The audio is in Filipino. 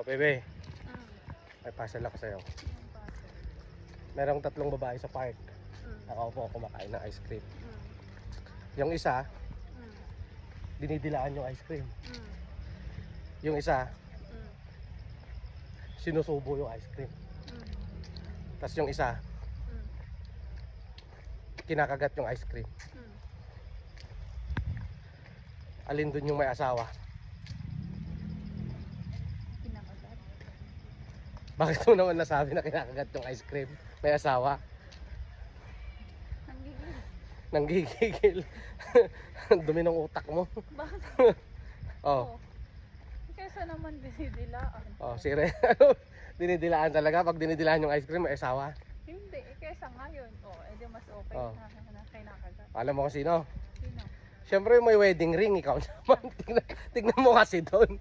Bebe, Mm. may puzzle ako sa'yo. Yung puzzle. Merong 3 babae sa park. Mm. Nakaupo ako kumakain ng ice cream. Mm. Yung isa, Mm. dinidilaan yung ice cream. Mm. Yung isa, Mm. sinusubo yung ice cream. Mm. Tapos yung isa, Mm. kinakagat yung ice cream. Mm. Alin dun yung may asawa? Kinakagat. Bakit mo naman nasabi na kinakagat yung ice cream? May asawa? Nanggigil. Nanggigigil. Dumi ng utak mo. Bakit? Oh, Kesa naman dinidilaan. oh, sire. Dinidilaan talaga. Pag dinidilaan yung ice cream, may asawa. Hindi, kesa ngayon. Edi mas okay Oh. na kinakagat. Alam mo kung sino? Sino? Siyempre may wedding ring. Ikaw naman. Tignan mo kasi doon.